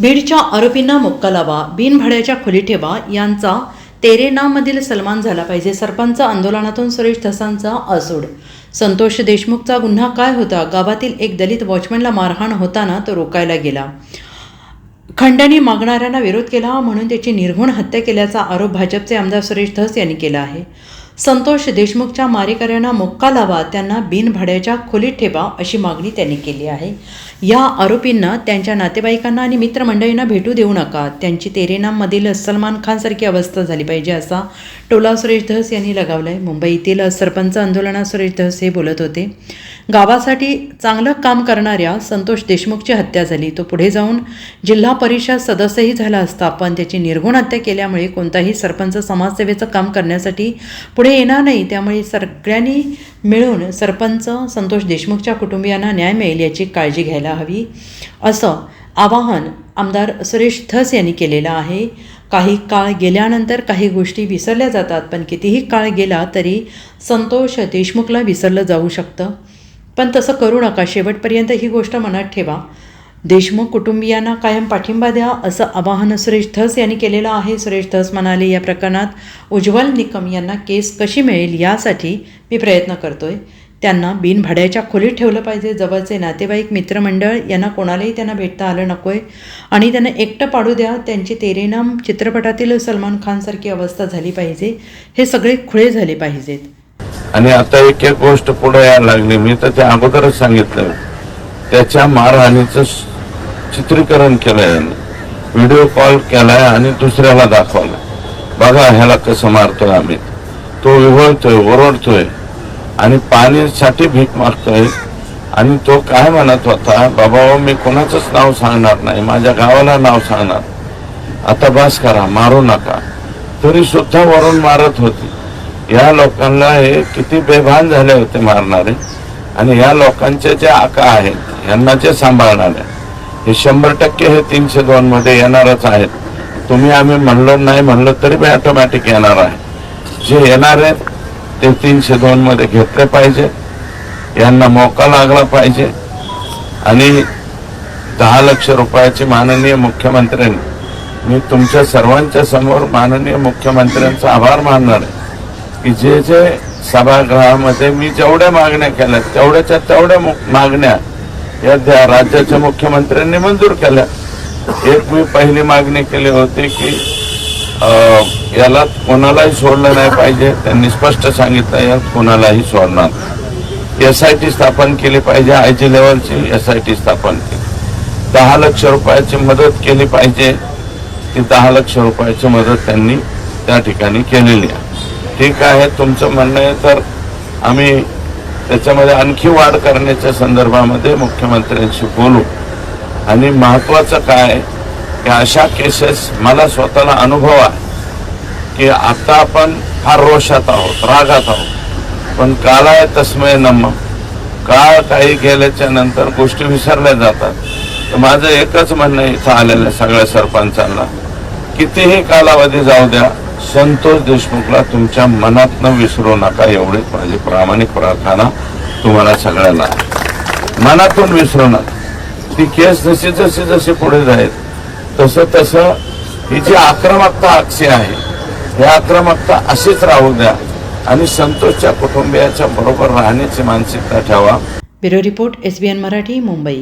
बीडच्या आरोपींना मोक्का लावा, बिनभाड्याच्या खोली ठेवा यांचा तेरे नाममधील सन्मान झाला पाहिजे. सरपंच आंदोलनातून सुरेश धसांचा आसूड. संतोष देशमुखचा गुन्हा काय होता? गावातील एक दलित वॉचमॅनला मारहाण होताना तो रोकायला गेला. खंडणी मागणाऱ्यांना विरोध केला म्हणून त्याची निर्घृण हत्या केल्याचा आरोप भाजपचे आमदार सुरेश धस यांनी केला आहे. संतोष देशमुखच्या मारेकऱ्यांना मोक्का लावा, त्यांना बिनभाड्याच्या खोलीत ठेवा अशी मागणी त्यांनी केली आहे. या आरोपींना त्यांच्या नातेवाईकांना आणि मित्रमंडळींना भेटू देऊ नका. त्यांची तेरेनाममधील सलमान खानसारखी अवस्था झाली पाहिजे असा टोला सुरेश धस यांनी लगावला आहे. मुंबईतील सरपंच आंदोलनात सुरेश धस हे बोलत होते. गावासाठी चांगलं काम करणाऱ्या संतोष देशमुखची हत्या झाली. तो पुढे जाऊन जिल्हा परिषद सदस्यही झाला असता, पण त्याची निर्घृण हत्या केल्यामुळे कोणताही सरपंच समाजसेवेचं काम करण्यासाठी पुढे येणार नाही. त्यामुळे सगळ्यांनी मिळून सरपंच संतोष देशमुखच्या कुटुंबियांना न्याय मिळेल याची काळजी घ्यायला हवी असं आवाहन आमदार सुरेश धस यांनी केलेलं आहे. काही काळ गेल्यानंतर काही गोष्टी विसरल्या जातात, पण कितीही काळ गेला तरी संतोष देशमुखला विसरलं जाऊ शकतं. पण तसं करू नका. शेवटपर्यंत ही गोष्ट मनात ठेवा. देशमुख कुटुंबियांना कायम पाठिंबा द्या असं आवाहन सुरेश धस यांनी केलेलं आहे. सुरेश धस म्हणाले, या प्रकरणात उज्ज्वल निकम यांना केस कशी मिळेल यासाठी मी प्रयत्न करतोय. त्यांना बिनभाड्याच्या खोलीत ठेवलं पाहिजे. जवळचे नातेवाईक मित्रमंडळ यांना कोणालाही त्यांना भेटता आलं नकोय आणि त्यांना एकटं पाडू द्या. त्यांची तेरेनाम चित्रपटातील सलमान खानसारखी अवस्था झाली पाहिजे. हे सगळे खुळे झाले पाहिजेत. आणि आता एक एक गोष्ट पुढे यायला लागली. मी तर त्या अगोदरच सांगितलं, त्याच्या मारहाणीचं चित्रीकरण केलंय, व्हिडिओ कॉल केलाय आणि दुसऱ्याला दाखवलं. बघा ह्याला कसं मारतोय आम्ही. तो विवळतोय, ओरडतोय आणि पाण्यासाठी भीक मागतोय. आणि तो काय म्हणत होता, बाबा मी कोणाचंच नाव सांगणार नाही, माझ्या गावाला नाव सांगणार, आता बस करा, मारू नका. तरी सुद्धा वरून मारत होती. या लोकांना हे किती बेभान झाले होते मारणारे. आणि या लोकांचे जे आका आहेत यांना जे सांभाळणारे हे 100% हे 302 मध्ये येणारच आहेत. तुम्ही आम्ही म्हणलं नाही म्हणलं तरी बी ऑटोमॅटिक येणार आहे. जे येणार आहेत ते 302 मध्ये घेतले पाहिजे. यांना मोका लागला पाहिजे. आणि 10 लाख रुपयाची माननीय मुख्यमंत्र्यांनी, मी तुमच्या सर्वांच्या समोर माननीय मुख्यमंत्र्यांचा आभार मानणार आहे की जे जे सभागृहामध्ये मी जेवढ्या मागण्या केल्या तेवढ्याच्या तेवढ्या मागण्या या राज्याच्या मुख्यमंत्र्यांनी मंजूर केल्या. एक मी पहिली मागणी केली होती की याला कोणालाही सोडलं नाही पाहिजे. त्यांनी स्पष्ट सांगितलं यात कोणालाही सोडणार. SIT स्थापन केली पाहिजे. IG लेवलची SIT स्थापन केली. 10 लाख रुपयाची मदत केली पाहिजे. ती 10 लाख रुपयाची मदत त्यांनी त्या ठिकाणी केलेली आहे. ठीक आहे, तुमचं म्हणणं आहे तर आम्ही त्याच्यामध्ये आणखी वाढ करण्याच्या संदर्भामध्ये मुख्यमंत्र्यांशी बोलू. आणि महत्त्वाचं काय की अशा केसेस मला स्वतःला अनुभव आहे की आता आपण फार रोषात आहोत, रागात आहोत, पण कालाय तस्मय नमः. काळ काही गेल्याच्या नंतर गोष्टी विसरल्या जातात. तर माझं एकच म्हणणं इथं आलेलं सगळ्या सरपंचांना, कितीही कालावधी जाऊ द्या, संतोष देशमुखला तुमच्या मनात न विसरू नका. एवढीच माझी प्रामाणिक प्रार्थना तुम्हाला सगळ्यांना. मनातून विसरू नका. ती केस जशी जशी जशी पुढे जाईल तसं तसं ही जी आक्रमकता अक्षी आहे, ही आक्रमकता अशीच राहू द्या आणि संतोषच्या कुटुंबियाच्या बरोबर राहण्याची मानसिकता ठेवा. Bureau report SBN Marathi, Mumbai.